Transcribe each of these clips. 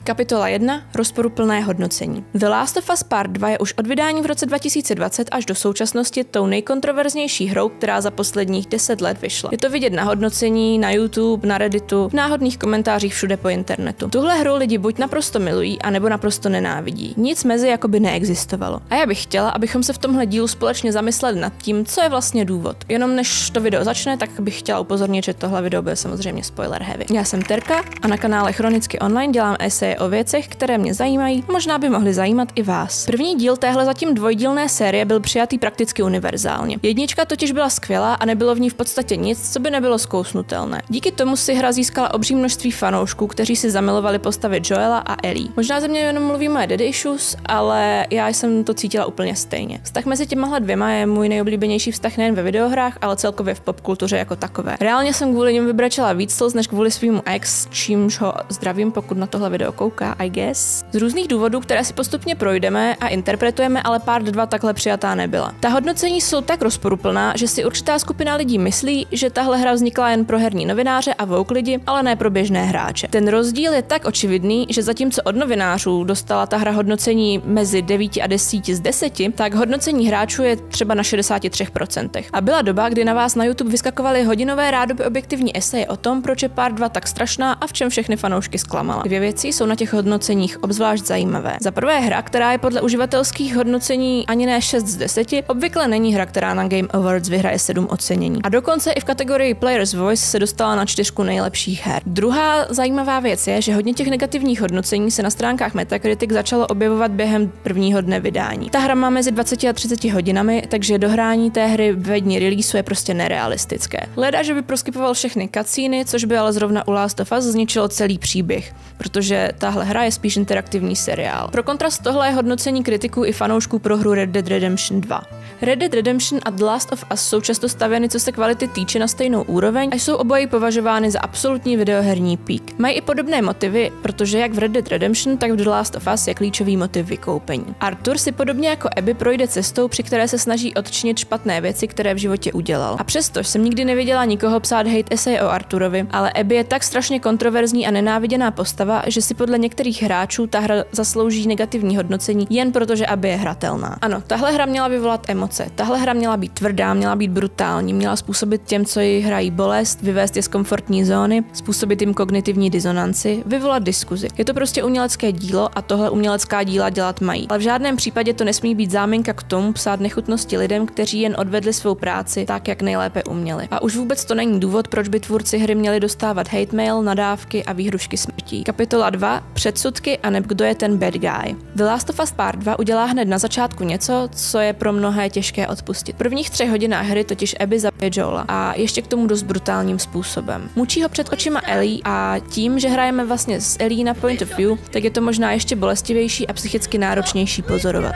Kapitola 1. Rozporuplné hodnocení. The Last of Us Part 2 je už od vydání v roce 2020 až do současnosti tou nejkontroverznější hrou, která za posledních 10 let vyšla. Je to vidět na hodnocení, na YouTube, na Redditu, v náhodných komentářích všude po internetu. Tuhle hru lidi buď naprosto milují, anebo naprosto nenávidí. Nic mezi jakoby neexistovalo. A já bych chtěla, abychom se v tomhle dílu společně zamysleli nad tím, co je vlastně důvod. Jenom než to video začne, tak bych chtěla upozornit, že tohle video bude samozřejmě spoiler heavy. Já jsem Terka a na kanále Chronicky online dělám eseje o věcech, které mě zajímají, možná by mohly zajímat i vás. První díl téhle zatím dvojdílné série byl přijatý prakticky univerzálně. Jednička totiž byla skvělá a nebylo v ní v podstatě nic, co by nebylo zkousnutelné. Díky tomu si hra získala obří množství fanoušků, kteří si zamilovali postavy Joela a Ellie. Možná ze mě jenom mluví moje daddy issues, ale já jsem to cítila úplně stejně. Vztah mezi těmahle dvěma je můj nejoblíbenější vztah nejen ve videohrách, ale celkově v popkultuře jako takové. Reálně jsem kvůli němu vybrečela víc slz než kvůli svýmu ex, čímž ho zdravím, pokud na tohle video kouká, I guess. Z různých důvodů, které si postupně projdeme a interpretujeme, ale Part 2 takhle přijatá nebyla. Ta hodnocení jsou tak rozporuplná, že si určitá skupina lidí myslí, že tahle hra vznikla jen pro herní novináře a woke lidi, ale ne pro běžné hráče. Ten rozdíl je tak očividný, že zatímco od novinářů dostala ta hra hodnocení mezi 9 a 10 z 10, tak hodnocení hráčů je třeba na 63%. A byla doba, kdy na vás na YouTube vyskakovaly hodinové rádoby objektivní eseje o tom, proč je Part 2 tak strašná a v čem všechny fanoušky zklamala. Dvě věci jsou na těch hodnoceních obzvlášť zajímavé. Za prvé hra, která je podle uživatelských hodnocení ani ne 6 z 10, obvykle není hra, která na Game Awards vyhraje 7 ocenění. A dokonce i v kategorii Player's Voice se dostala na 4 nejlepších her. Druhá zajímavá věc je, že hodně těch negativních hodnocení se na stránkách Metacritic začalo objevovat během prvního dne vydání. Ta hra má mezi 20 a 30 hodinami, takže dohrání té hry ve dni release je prostě nerealistické. Leda, že by proskypoval všechny cutscény, což by ale zrovna u Last of Us zničilo celý příběh, protože tahle hra je spíš interaktivní seriál. Pro kontrast tohle je hodnocení kritiků i fanoušků pro hru Red Dead Redemption 2. Red Dead Redemption a The Last of Us jsou často stavěny, co se kvality týče, na stejnou úroveň a jsou obojí považovány za absolutní videoherní peak. Mají i podobné motivy, protože jak v Red Dead Redemption, tak v The Last of Us je klíčový motiv vykoupení. Arthur si podobně jako Abby projde cestou, při které se snaží odčinit špatné věci, které v životě udělal. A přesto jsem nikdy neviděla nikoho psát hate essay o Arthurovi, ale Abby je tak strašně kontroverzní a nenáviděná postava, že si podle některých hráčů ta hra zaslouží negativní hodnocení jen proto, že Abby je hratelná. Ano, tahle hra měla vyvolat emoce. Tahle hra měla být tvrdá, měla být brutální, měla způsobit těm, co ji hrají, bolest, vyvést je z komfortní zóny, způsobit jim kognitivní disonanci, vyvolat diskuzi. Je to prostě umělecké dílo a tohle umělecká díla dělat mají. Ale v žádném případě to nesmí být záminka k tomu psát nechutnosti lidem, kteří jen odvedli svou práci tak, jak nejlépe uměli. A už vůbec to není důvod, proč by tvůrci hry měli dostávat hate mail, nadávky a výhrušky smrtí. Kapitola 2. Předsudky a kdo je ten bad guy. The Last of Us Part 2 udělá hned na začátku něco, co je pro mnohé těžké odpustit. V prvních 3 hodinách hry totiž Abby zabije Joela a ještě k tomu dost brutálním způsobem. Mučí ho před očima Ellie a tím, že hrajeme vlastně s Ellie na point of view, tak je to možná ještě bolestivější a psychicky náročnější pozorovat.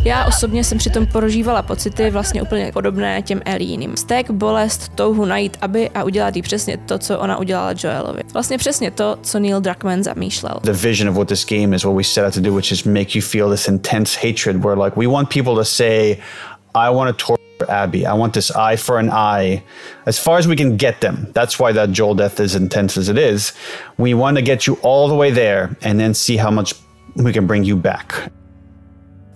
Já osobně jsem přitom prožívala pocity vlastně úplně podobné těm Ellíným. Vztek, bolest, touhu najít Abby a udělat jí přesně to, co ona udělala Joelovi. Vlastně přesně to, co Neil Druckmann zamýšlel. The vision of what this game is, what we set out to do, which is make you feel this intense hatred where like we want people to say, I want to torture Abby. I want this eye for an eye. As far as we can get them. That's why that Joel death is intense as it is. We want to get you all the way there and then see how much we can bring you back.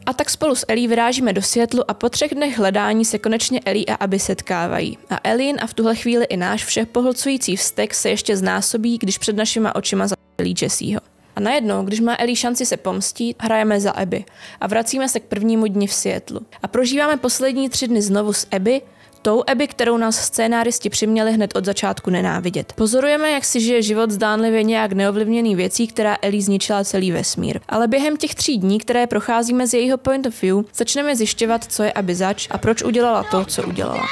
A tak spolu s Ellie vyrážíme do Seattlu a po 3 dnech hledání se konečně Ellie a Abby setkávají. A Ellin a v tuhle chvíli i náš všepohlcující vztek se ještě znásobí, když před našima očima zabíjí Jesseho. A najednou, když má Ellie šanci se pomstít, hrajeme za Abby a vracíme se k prvnímu dni v Seattlu. A prožíváme poslední 3 dny znovu s Abby, tou Abby, kterou nás scénáristi přiměli hned od začátku nenávidět. Pozorujeme, jak si žije život zdánlivě nějak neovlivněný věcí, která Ellie zničila celý vesmír. Ale během těch 3 dní, které procházíme z jejího point of view, začneme zjišťovat, co je Abby zač a proč udělala to, co udělala.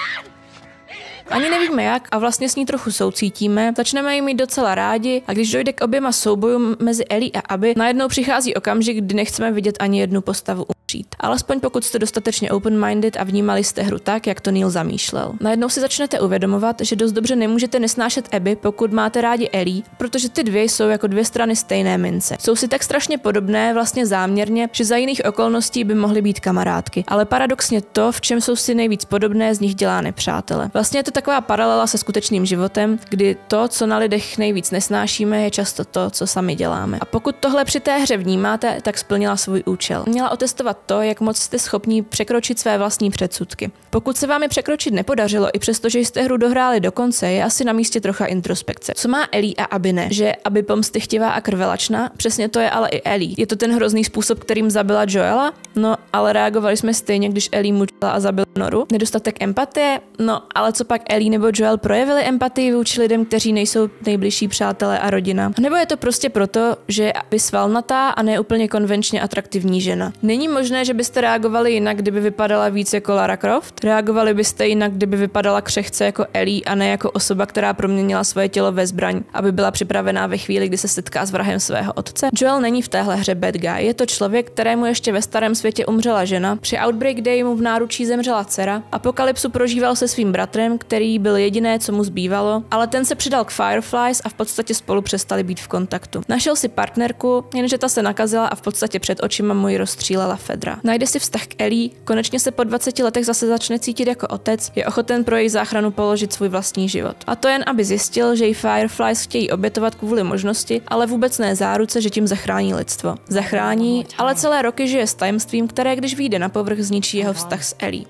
Ani nevíme jak a vlastně s ní trochu soucítíme, začneme jí mít docela rádi a když dojde k oběma soubojům mezi Ellie a Abby, najednou přichází okamžik, kdy nechceme vidět ani jednu postavu umřít. Alespoň pokud jste dostatečně open-minded a vnímali jste hru tak, jak to Neil zamýšlel. Najednou si začnete uvědomovat, že dost dobře nemůžete nesnášet Abby, pokud máte rádi Ellie, protože ty dvě jsou jako 2 strany stejné mince. Jsou si tak strašně podobné, vlastně záměrně, že za jiných okolností by mohly být kamarádky. Ale paradoxně to, v čem jsou si nejvíc podobné, z nich dělá nepřátele. Vlastně je to taková paralela se skutečným životem, kdy to, co na lidech nejvíc nesnášíme, je často to, co sami děláme. A pokud tohle při té hře vnímáte, tak splnila svůj účel. Měla otestovat to, jak moc jste schopní překročit své vlastní předsudky. Pokud se vám je překročit nepodařilo, i přesto, že jste hru dohráli do konce, je asi na místě trocha introspekce. Co má Ellie a Abby ne? Že Abby pomstychtivá a krvelačná? Přesně to je ale i Ellie. Je to ten hrozný způsob, kterým zabila Joela? No, ale reagovali jsme stejně, když Ellie mučila a zabila Noru. Nedostatek empatie? No, ale co pak Ellie nebo Joel projevili empatii vůči lidem, kteří nejsou nejbližší přátelé a rodina? A nebo je to prostě proto, že je Abby svalnatá a ne úplně konvenčně atraktivní žena? Není možné, že byste reagovali jinak, kdyby vypadala víc jako Lara Croft? Reagovali byste jinak, kdyby vypadala křehce jako Ellie a ne jako osoba, která proměnila svoje tělo ve zbraň, aby byla připravená ve chvíli, kdy se setká s vrahem svého otce? Joel není v téhle hře bad guy, je to člověk, kterému ještě ve starém světě umřela žena, při Outbreak Day mu v náručí zemřela dcera, apokalypsu prožíval se svým bratrem, který byl jediné, co mu zbývalo, ale ten se přidal k Fireflies a v podstatě spolu přestali být v kontaktu. Našel si partnerku, jenže ta se nakazila a v podstatě před očima mu ji rozstřílela Fedra. Najde si vztah k Ellie, konečně se po 20 letech zase začne cítit jako otec, je ochoten pro její záchranu položit svůj vlastní život. A to jen aby zjistil, že jí Fireflies chtějí obětovat kvůli možnosti, ale vůbec ne záruce, že tím zachrání lidstvo. Zachrání, ale celé roky žije s tajemstvím, které když vyjde na povrch, zničí jeho vztah s Ellie.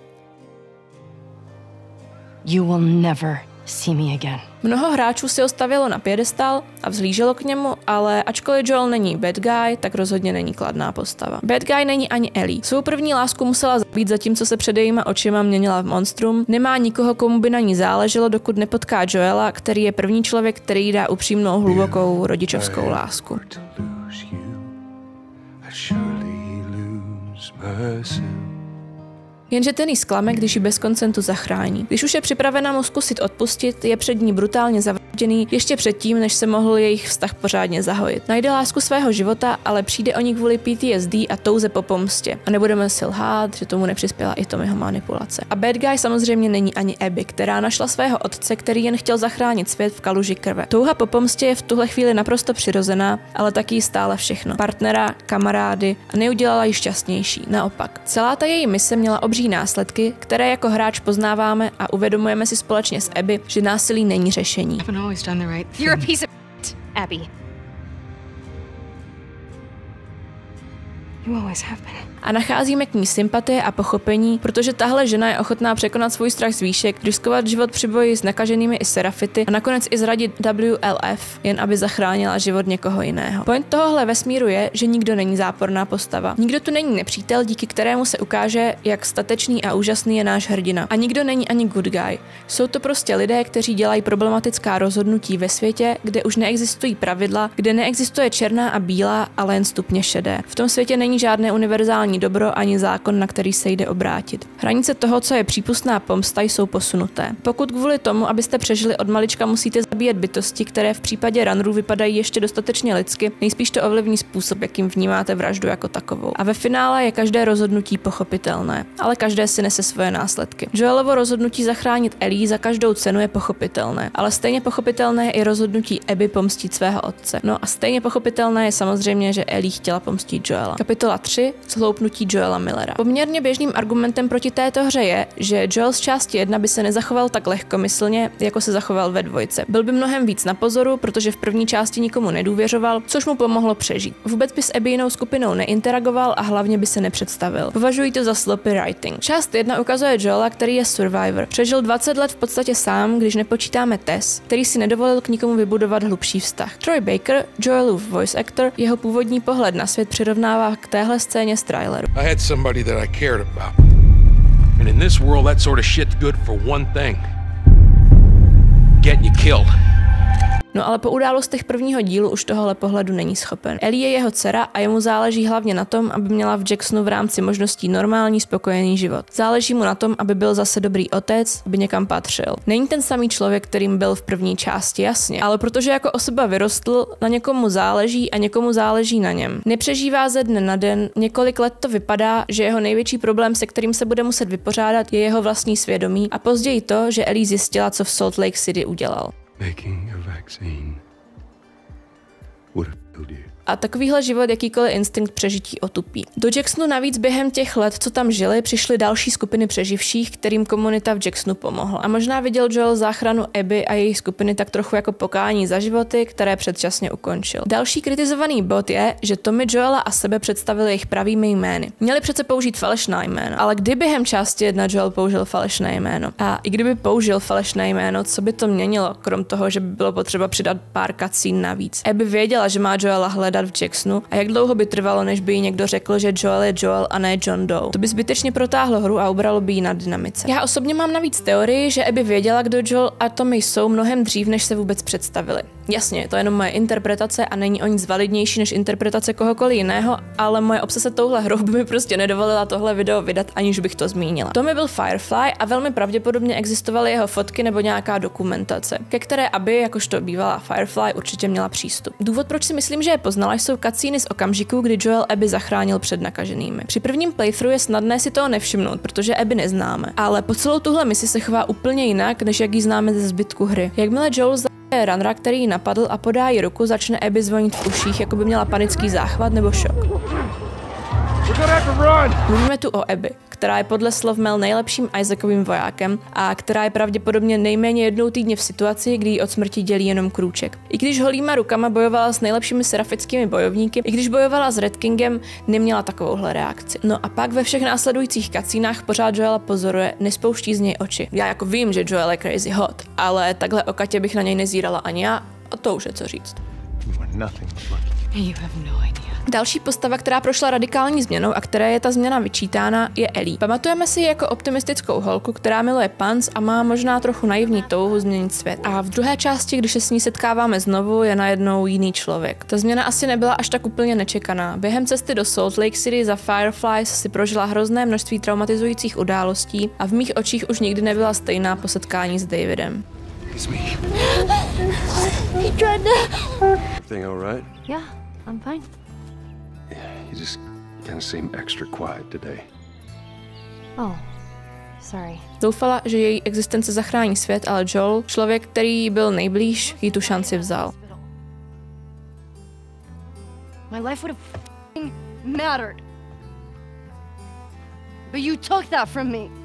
You will never see me again. Mnoho hráčů si ho stavělo na piedestal a vzhlíželo k němu, ale ačkoliv Joel není bad guy, tak rozhodně není kladná postava. Bad guy není ani Ellie. Svou první lásku musela zabít, zatímco se před jejíma očima měnila v monstrum. Nemá nikoho, komu by na ní záleželo, dokud nepotká Joela, který je první člověk, který jí dá upřímnou, hlubokou rodičovskou lásku. Jenže ten jí zklame, když ji bez koncentu zachrání. Když už je připravena mu zkusit odpustit, je před ní brutálně zavražděný ještě předtím, než se mohl jejich vztah pořádně zahojit. Najde lásku svého života, ale přijde o ní kvůli PTSD a touze po pomstě. A nebudeme si lhát, že tomu nepřispěla i Tommyho manipulace. A bad guy samozřejmě není ani Abby, která našla svého otce, který jen chtěl zachránit svět v kaluži krve. Touha po pomstě je v tuhle chvíli naprosto přirozená, ale taky stála všechno. Partnera, kamarády a neudělala ji šťastnější. Naopak. Celá ta její mise měla obří následky, které jako hráč poznáváme a uvědomujeme si společně s Abby, že násilí není řešení. You're a piece of Abby. You always have been. A nacházíme k ní sympatie a pochopení, protože tahle žena je ochotná překonat svůj strach z výšek, riskovat život při boji s nakaženými i serafity a nakonec i zradit WLF, jen aby zachránila život někoho jiného. Point tohohle vesmíru je, že nikdo není záporná postava. Nikdo tu není nepřítel, díky kterému se ukáže, jak statečný a úžasný je náš hrdina. A nikdo není ani good guy. Jsou to prostě lidé, kteří dělají problematická rozhodnutí ve světě, kde už neexistují pravidla, kde neexistuje černá a bílá, ale jen stupně šedé. V tom světě není žádné univerzální dobro ani zákon, na který se jde obrátit. Hranice toho, co je přípustná pomsta, jsou posunuté. Pokud kvůli tomu, abyste přežili od malička, musíte zabíjet bytosti, které v případě runnerů vypadají ještě dostatečně lidsky, nejspíš to ovlivní způsob, jakým vnímáte vraždu jako takovou. A ve finále je každé rozhodnutí pochopitelné, ale každé si nese svoje následky. Joelovo rozhodnutí zachránit Ellie za každou cenu je pochopitelné, ale stejně pochopitelné je i rozhodnutí Abby pomstit svého otce. No a stejně pochopitelné je samozřejmě, že Ellie chtěla pomstit Joela. Kapitola 3. Zhloupnutí Joela Millera. Poměrně běžným argumentem proti této hře je, že Joel z části 1 by se nezachoval tak lehkomyslně, jako se zachoval ve 2. Byl by mnohem víc na pozoru, protože v první části nikomu nedůvěřoval, což mu pomohlo přežít. Vůbec by s Abby jinou skupinou neinteragoval a hlavně by se nepředstavil. Považuji to za sloppy writing. Část 1 ukazuje Joela, který je survivor. Přežil 20 let v podstatě sám, když nepočítáme Tess, který si nedovolil k nikomu vybudovat hlubší vztah. Troy Baker, Joelův voice actor, jeho původní pohled na svět přirovnává k téhle scéně z traileru. I had somebody that I cared about. And in this world, that sort of shit's good for one thing. Getting you killed. No ale po událostech prvního dílu už tohohle pohledu není schopen. Ellie je jeho dcera a jemu záleží hlavně na tom, aby měla v Jacksonu v rámci možností normální, spokojený život. Záleží mu na tom, aby byl zase dobrý otec, aby někam patřil. Není ten samý člověk, kterým byl v první části, jasně, ale protože jako osoba vyrostl, na někomu záleží a někomu záleží na něm. Nepřežívá ze dne na den, několik let to vypadá, že jeho největší problém, se kterým se bude muset vypořádat, je jeho vlastní svědomí a později to, že Ellie zjistila, co v Salt Lake City udělal. Making a vaccine would have A takovýhle život jakýkoliv instinkt přežití otupí. Do Jacksonu navíc během těch let, co tam žili, přišly další skupiny přeživších, kterým komunita v Jacksonu pomohla. A možná viděl Joel záchranu Abby a jejich skupiny tak trochu jako pokání za životy, které předčasně ukončil. Další kritizovaný bod je, že Tommy Joela a sebe představili jejich pravými jmény. Měli přece použít falešná jména, ale kdy během části 1 Joel použil falešné jméno? A i kdyby použil falešné jméno, co by to měnilo, krom toho, že by bylo potřeba přidat pár cutscene navíc? Abby věděla, že má Joela hledat v Jacksonu a jak dlouho by trvalo, než by jí někdo řekl, že Joel je Joel a ne John Doe. To by zbytečně protáhlo hru a ubralo by jí na dynamice. Já osobně mám navíc teorii, že Abby věděla, kdo Joel a Tommy jsou mnohem dřív, než se vůbec představili. Jasně, to je jenom moje interpretace a není o nic validnější než interpretace kohokoliv jiného, ale moje obsese touhle hrou by mi prostě nedovolila tohle video vydat, aniž bych to zmínila. Tommy byl Firefly a velmi pravděpodobně existovaly jeho fotky nebo nějaká dokumentace, ke které Abby, jakožto bývalá Firefly, určitě měla přístup. Důvod, proč si myslím, že je poznala, jsou cutscény z okamžiku, kdy Joel Abby zachránil před nakaženými. Při prvním playthrough je snadné si toho nevšimnout, protože Abby neznáme, ale po celou tuhle misi se chová úplně jinak, než jak ji známe ze zbytku hry. Jakmile Joel Runnera, který ji napadl a podá jí ruku, začne Abby zvonit v uších, jako by měla panický záchvat nebo šok. Mluvíme tu o Abby, která je podle slov Mel nejlepším Isaakovým vojákem a která je pravděpodobně nejméně jednou týdně v situaci, kdy ji od smrti dělí jenom krůček. I když holýma rukama bojovala s nejlepšími serafickými bojovníky, i když bojovala s Red Kingem, neměla takovouhle reakci. No a pak ve všech následujících cutscenách pořád Joela pozoruje, nespouští z něj oči. Já jako vím, že Joel je crazy hot, ale takhle o Katě bych na něj nezírala ani já, a to už je co říct. Další postava, která prošla radikální změnou a které je ta změna vyčítána, je Ellie. Pamatujeme si ji jako optimistickou holku, která miluje punc a má možná trochu naivní touhu změnit svět. A v druhé části, když se s ní setkáváme znovu, je najednou jiný člověk. Ta změna asi nebyla až tak úplně nečekaná. Během cesty do Salt Lake City za Fireflies si prožila hrozné množství traumatizujících událostí a v mých očích už nikdy nebyla stejná po setkání s Davidem. Yeah, I'm fine. You just kind of seem extra quiet today. Oh, sorry. Doufala, že její existence zachrání svět, ale Joel, člověk, který byl nejblíž, jí tu šanci vzal. My life would have mattered. But you took that from me.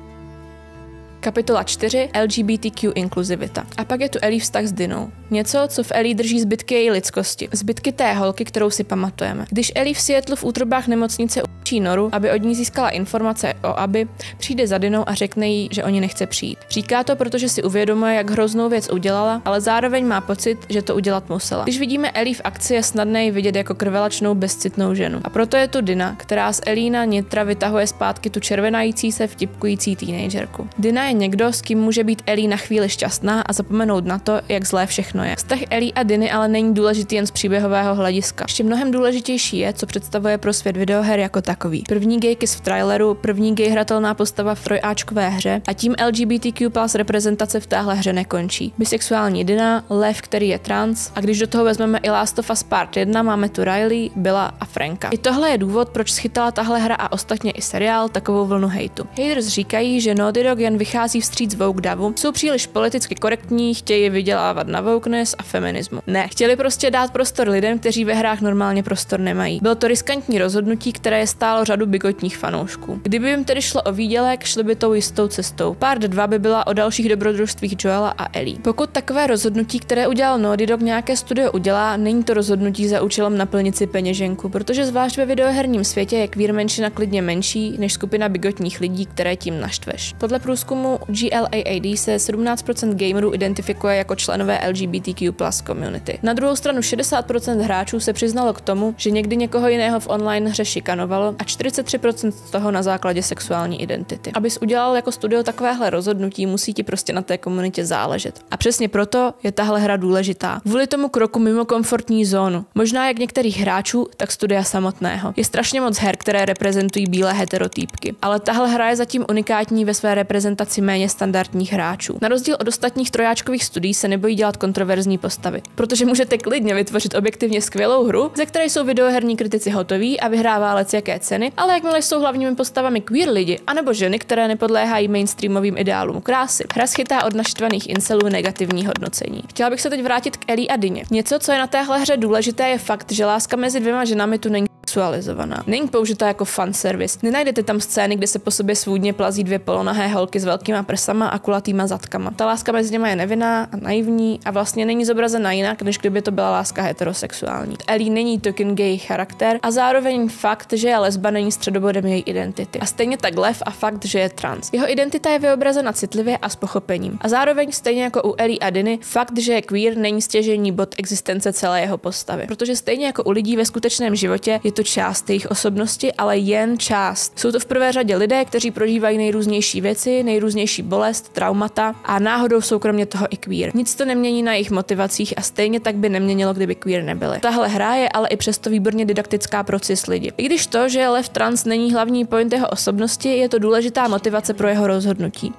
Kapitola 4. LGBTQ inkluzivita. A pak je tu Ellie vztah s Dinou. Něco, co v Ellie drží zbytky její lidskosti. Zbytky té holky, kterou si pamatujeme. Když Ellie v Seattlu v útrobách nemocnice učí Noru, aby od ní získala informace o Abby, přijde za Dinou a řekne jí, že o ní nechce přijít. Říká to, protože si uvědomuje, jak hroznou věc udělala, ale zároveň má pocit, že to udělat musela. Když vidíme Ellie v akci, je snadné ji vidět jako krvelačnou, bezcitnou ženu. A proto je tu Dina, která z Ellína nitra vytahuje zpátky tu červenající se, vtipkující teenagerku. Dina je někdo, s kým může být Ellie na chvíli šťastná a zapomenout na to, jak zlé všechno je. Vztah Ellie a Diny ale není důležitý jen z příběhového hlediska. Ještě mnohem důležitější je, co představuje pro svět videoher jako takový. První gay kiss v traileru, první gay hratelná postava v trojáčkové hře a tím LGBTQ+ reprezentace v téhle hře nekončí. Bisexuální Dina, Lev, který je trans, a když do toho vezmeme i Last of Us Part 1, máme tu Riley, Billa a Franka. I tohle je důvod, proč schytala tahle hra a ostatně i seriál takovou vlnu hejtu. Haters říkají, že Naughty Dog jen vychází vstříc woke davu, jsou příliš politicky korektní, chtějí vydělávat na wokeness a feminismu. Ne, chtěli prostě dát prostor lidem, kteří ve hrách normálně prostor nemají. Bylo to riskantní rozhodnutí, které je stálo řadu bigotních fanoušků. Kdyby jim tedy šlo o výdělek, šli by tou jistou cestou. Part 2 by byla o dalších dobrodružstvích Joela a Ellie. Pokud takové rozhodnutí, které udělal Naughty Dog, nějaké studio udělá, není to rozhodnutí za účelem naplnit si peněženku, protože zvlášť ve videoherním světě je queer menšina klidně menší než skupina bigotních lidí, které tím naštveš. Podle průzkumu GLAAD se 17% gamerů identifikuje jako členové LGBTQ+ community. Na druhou stranu 60% hráčů se přiznalo k tomu, že někdy někoho jiného v online hře šikanovalo a 43% z toho na základě sexuální identity. Abys udělal jako studio takovéhle rozhodnutí, musí ti prostě na té komunitě záležet. A přesně proto je tahle hra důležitá. Kvůli tomu kroku mimo komfortní zónu. Možná jak některých hráčů, tak studia samotného. Je strašně moc her, které reprezentují bílé heterotýpky, ale tahle hra je zatím unikátní ve své reprezentaci generaci méně standardních hráčů. Na rozdíl od ostatních trojáčkových studií se nebojí dělat kontroverzní postavy, protože můžete klidně vytvořit objektivně skvělou hru, ze které jsou videoherní kritici hotoví a vyhrává lecjaké ceny, ale jakmile jsou hlavními postavami queer lidi anebo ženy, které nepodléhají mainstreamovým ideálům krásy, hra schytá od naštvaných incelů negativní hodnocení. Chtěla bych se teď vrátit k Ellie a Dyně. Něco, co je na téhle hře důležité, je fakt, že láska mezi dvěma ženami tu není sexualizovaná. Není použitá jako fanservice. Nenajdete tam scény, kde se po sobě svůdně plazí dvě polonahé holky s velkýma prsama a kulatýma zadkama. Ta láska mezi nimi je nevinná a naivní a vlastně není zobrazena jinak, než kdyby to byla láska heterosexuální. Ellie není token gay charakter a zároveň fakt, že je lesba, není středobodem její identity. A stejně tak Lev a fakt, že je trans. Jeho identita je vyobrazena citlivě a s pochopením. A zároveň stejně jako u Ellie a Dyny, fakt, že je queer, není stěžejní bod existence celé jeho postavy. Protože stejně jako u lidí ve skutečném životě je to část jejich osobnosti, ale jen část. Jsou to v prvé řadě lidé, kteří prožívají nejrůznější věci, nejrůznější bolest, traumata a náhodou jsou kromě toho i queer. Nic to nemění na jejich motivacích a stejně tak by neměnilo, kdyby queer nebyly. Tahle hra je ale i přesto výborně didaktická pro cis lidi. I když to, že Lev trans není hlavní point jeho osobnosti, je to důležitá motivace pro jeho rozhodnutí.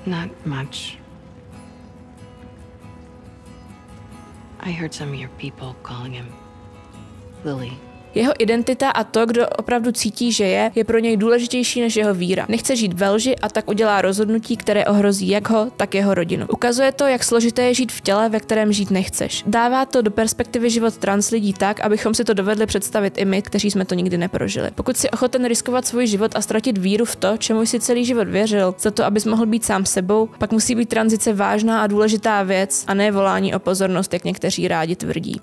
Not much. I heard some of your people calling him Lily. Jeho identita a to, kdo opravdu cítí, že je pro něj důležitější než jeho víra. Nechce žít ve lži a tak udělá rozhodnutí, které ohrozí jak ho, tak jeho rodinu. Ukazuje to, jak složité je žít v těle, ve kterém žít nechceš. Dává to do perspektivy život trans lidí tak, abychom si to dovedli představit i my, kteří jsme to nikdy neprožili. Pokud si ochoten riskovat svůj život a ztratit víru v to, čemu jsi celý život věřil, za to, abys mohl být sám sebou, pak musí být tranzice vážná a důležitá věc a ne volání o pozornost, jak někteří rádi tvrdí.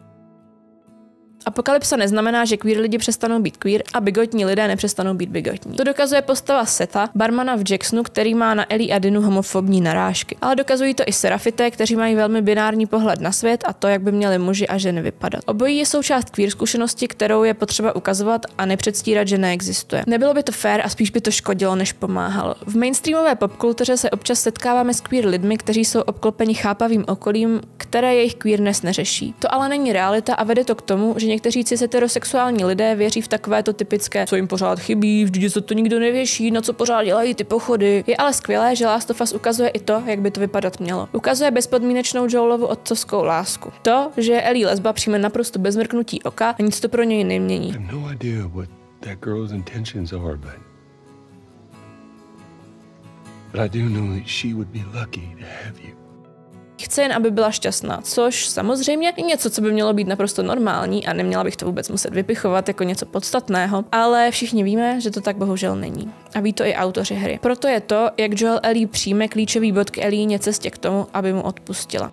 Apokalypsa neznamená, že queer lidi přestanou být queer a bigotní lidé nepřestanou být bigotní. To dokazuje postava Setha, barmana v Jacksonu, který má na Ellie a Dynu homofobní narážky. Ale dokazují to i serafité, kteří mají velmi binární pohled na svět a to, jak by měli muži a ženy vypadat. Obojí je součást queer zkušenosti, kterou je potřeba ukazovat a nepředstírat, že neexistuje. Nebylo by to fér a spíš by to škodilo, než pomáhalo. V mainstreamové popkultuře se občas setkáváme s queer lidmi, kteří jsou obklopeni chápavým okolím, které jejich queerness neřeší. To ale není realita a vede to k tomu, že někteří cis heterosexuální lidé věří v takovéto typické, co jim pořád chybí, vždyť se to nikdo nevěší, na co pořád dělají ty pochody. Je ale skvělé, že Last of Us ukazuje i to, jak by to vypadat mělo. Ukazuje bezpodmínečnou Joelovu otcovskou lásku. To, že je Ellie lesba, přijme naprosto bez mrknutí oka a nic to pro něj nemění. Chce jen, aby byla šťastná, což samozřejmě je něco, co by mělo být naprosto normální a neměla bych to vůbec muset vypichovat jako něco podstatného, ale všichni víme, že to tak bohužel není. A ví to i autoři hry. Proto je to, jak Joel Ellie přijme klíčový bod k Ellie cestě k tomu, aby mu odpustila.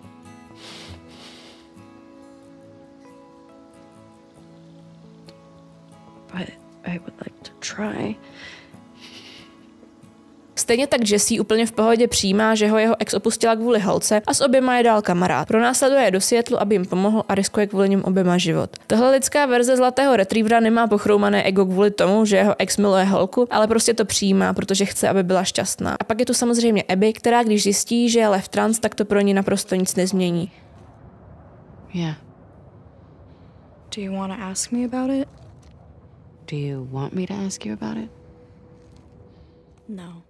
I would like to try. Stejně tak Jesse úplně v pohodě přijímá, že ho jeho ex opustila kvůli holce a s oběma je dál kamarád. Pronásleduje je do Seattlu, aby jim pomohl a riskuje kvůli nim oběma život. Tahle lidská verze zlatého retrievera nemá pochroumané ego kvůli tomu, že jeho ex miluje holku, ale prostě to přijímá, protože chce, aby byla šťastná. A pak je tu samozřejmě Abby, která když zjistí, že je Lev trans, tak to pro ní naprosto nic nezmění. Yeah. Do you want to ask me about it? Do you want me to ask you about it? No.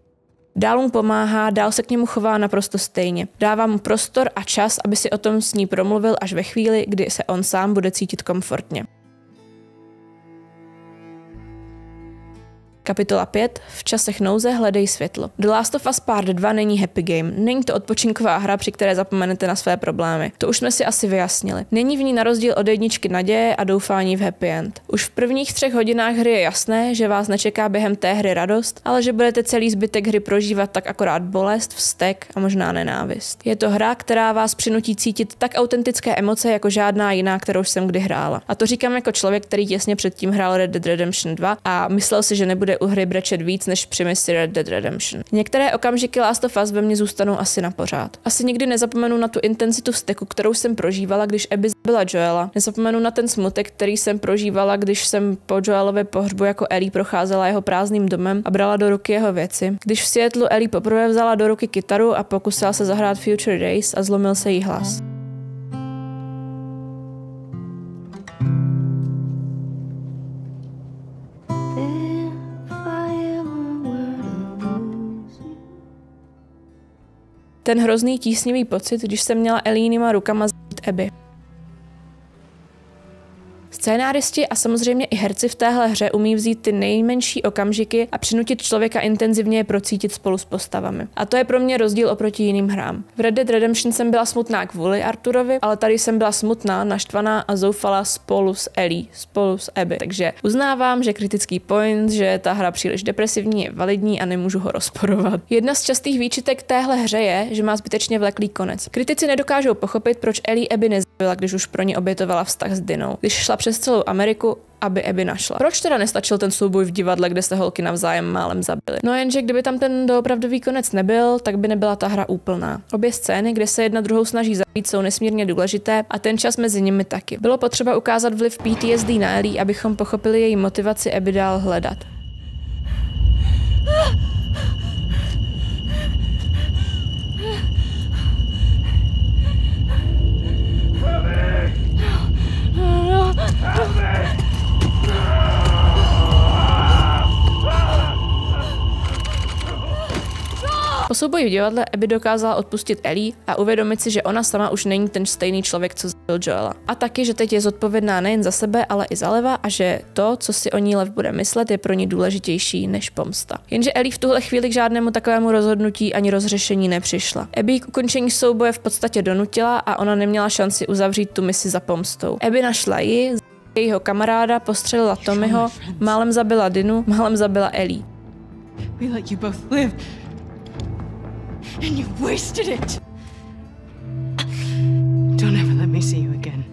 Dál mu pomáhá, dál se k němu chová naprosto stejně. Dává mu prostor a čas, aby si o tom s ní promluvil až ve chvíli, kdy se on sám bude cítit komfortně. Kapitola 5. V časech nouze hledej světlo. The Last of Us Part 2 není happy game. Není to odpočinková hra, při které zapomenete na své problémy. To už jsme si asi vyjasnili. Není v ní na rozdíl od jedničky naděje a doufání v happy end. Už v prvních 3 hodinách hry je jasné, že vás nečeká během té hry radost, ale že budete celý zbytek hry prožívat tak akorát bolest, vztek a možná nenávist. Je to hra, která vás přinutí cítit tak autentické emoce jako žádná jiná, kterou jsem kdy hrála. A to říkám jako člověk, který těsně předtím hrál Red Dead Redemption 2 a myslel si, že nebude u hry brečet víc než při misi Red Dead Redemption. Některé okamžiky Last of Us ve mně zůstanou asi na pořád. Asi nikdy nezapomenu na tu intenzitu vzteku, kterou jsem prožívala, když Abby zabila Joela. Nezapomenu na ten smutek, který jsem prožívala, když jsem po Joelově pohřbu jako Ellie procházela jeho prázdným domem a brala do ruky jeho věci. Když v Seattlu Ellie poprvé vzala do ruky kytaru a pokusila se zahrát Future Days a zlomil se jí hlas. Ten hrozný tísnivý pocit, když jsem měla Ellieníma rukama zabít Abby. Scénáristi a samozřejmě i herci v téhle hře umí vzít ty nejmenší okamžiky a přinutit člověka intenzivně je procítit spolu s postavami. A to je pro mě rozdíl oproti jiným hrám. V Red Dead Redemption jsem byla smutná kvůli Arturovi, ale tady jsem byla smutná, naštvaná a zoufalá spolu s Ellie, spolu s Abby. Takže uznávám, že kritický point, že ta hra příliš depresivní, je validní a nemůžu ho rozporovat. Jedna z častých výčitek téhle hře je, že má zbytečně vleklý konec. Kritici nedokážou pochopit, proč Ellie Abby nezabila, když už pro ně obětovala vztah s Dinou. Když šla přes celou Ameriku, aby Abby našla. Proč teda nestačil ten souboj v divadle, kde se holky navzájem málem zabily? No jenže kdyby tam ten doopravdový konec nebyl, tak by nebyla ta hra úplná. Obě scény, kde se jedna druhou snaží zabít, jsou nesmírně důležité a ten čas mezi nimi taky. Bylo potřeba ukázat vliv PTSD na Ellie, abychom pochopili její motivaci Abby dál hledat. Po souboji v divadle Abby dokázala odpustit Ellie a uvědomit si, že ona sama už není ten stejný člověk, co zabil Joela. A taky, že teď je zodpovědná nejen za sebe, ale i za Leva a že to, co si o ní Lev bude myslet, je pro ní důležitější než pomsta. Jenže Ellie v tuhle chvíli k žádnému takovému rozhodnutí ani rozřešení nepřišla. Abby k ukončení souboje v podstatě donutila a ona neměla šanci uzavřít tu misi za pomstou. Abby našla ji, jejího kamaráda, postřelila Tommyho, málem zabila Dinu, málem zabila Ellie. We let you both live. And you wasted it. Don't ever let me see you again.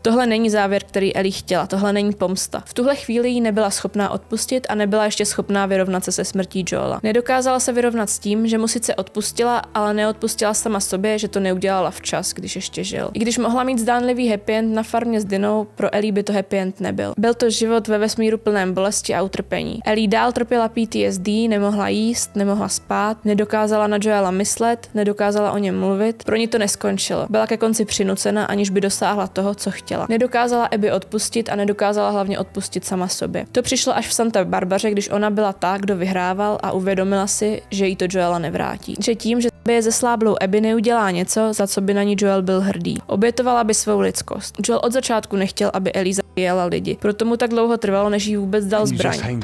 Tohle není závěr, který Ellie chtěla, tohle není pomsta. V tuhle chvíli jí nebyla schopná odpustit a nebyla ještě schopná vyrovnat se se smrtí Joela. Nedokázala se vyrovnat s tím, že mu sice odpustila, ale neodpustila sama sobě, že to neudělala včas, když ještě žil. I když mohla mít zdánlivý happy end na farmě s Dinou, pro Ellie by to happy end nebyl. Byl to život ve vesmíru plném bolesti a utrpení. Ellie dál trpěla PTSD, nemohla jíst, nemohla spát, nedokázala na Joela myslet, nedokázala o něm mluvit. Pro ní to neskončilo. Byla ke konci přinucena, aniž by dosáhla toho, co chtěla. Nedokázala Abby odpustit a nedokázala hlavně odpustit sama sobě. To přišlo až v Santa Barbaře, když ona byla ta, kdo vyhrával a uvědomila si, že jí to Joela nevrátí. Že tím, že je zesláblou Abby, neudělá něco, za co by na ní Joel byl hrdý. Obětovala by svou lidskost. Joel od začátku nechtěl, aby Ellie zabíjela lidi. Proto mu tak dlouho trvalo, než jí vůbec dal zbraň.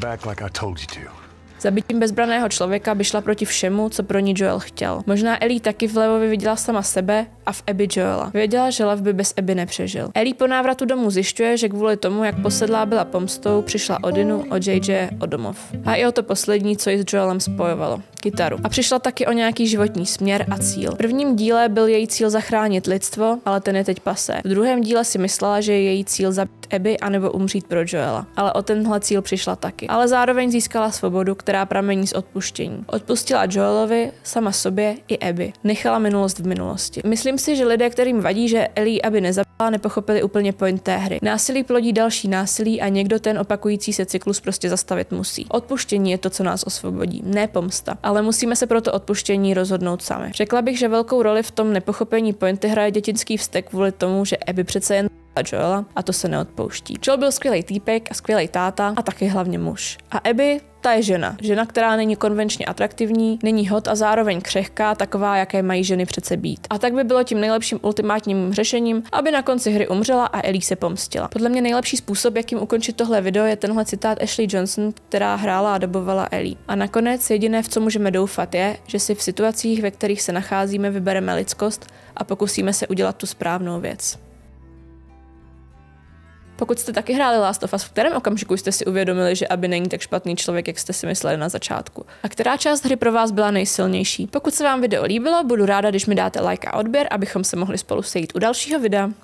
Zabitím bezbraného člověka by šla proti všemu, co pro ní Joel chtěl. Možná Ellie taky v Levovi viděla sama sebe a v Abby Joela. Věděla, že Lev by bez Abby nepřežil. Ellie po návratu domů zjišťuje, že kvůli tomu, jak posedlá byla pomstou, přišla o Dinu, o JJ, o domov. A i o to poslední, co ji s Joelem spojovalo. Kytaru. A přišla taky o nějaký životní směr a cíl. V prvním díle byl její cíl zachránit lidstvo, ale ten je teď pasé. V druhém díle si myslela, že je její cíl zabít Abby anebo umřít pro Joela. Ale o tenhle cíl přišla taky. Ale zároveň získala svobodu, která pramení z odpuštění. Odpustila Joelovi, sama sobě i Abby. Nechala minulost v minulosti. Myslím si, že lidé, kterým vadí, že Ellie Abby nezabila, nepochopili úplně point té hry. Násilí plodí další násilí a někdo ten opakující se cyklus prostě zastavit musí. Odpuštění je to, co nás osvobodí, ne pomsta. Ale musíme se pro to odpuštění rozhodnout sami. Řekla bych, že velkou roli v tom nepochopení pointy hraje dětinský vztek kvůli tomu, že Abby přece jen Joela a to se neodpouští. Joel byl skvělý týpek a skvělý táta a taky hlavně muž. A Abby, ta je žena. Žena, která není konvenčně atraktivní, není hot a zároveň křehká, taková, jaké mají ženy přece být. A tak by bylo tím nejlepším ultimátním řešením, aby na konci hry umřela a Ellie se pomstila. Podle mě nejlepší způsob, jakým ukončit tohle video, je tenhle citát Ashley Johnson, která hrála a dabovala Ellie. A nakonec jediné, v co můžeme doufat, je, že si v situacích, ve kterých se nacházíme, vybereme lidskost a pokusíme se udělat tu správnou věc. Pokud jste taky hráli Last of Us, v kterém okamžiku jste si uvědomili, že Abby není tak špatný člověk, jak jste si mysleli na začátku? A která část hry pro vás byla nejsilnější? Pokud se vám video líbilo, budu ráda, když mi dáte like a odběr, abychom se mohli spolu sejít u dalšího videa.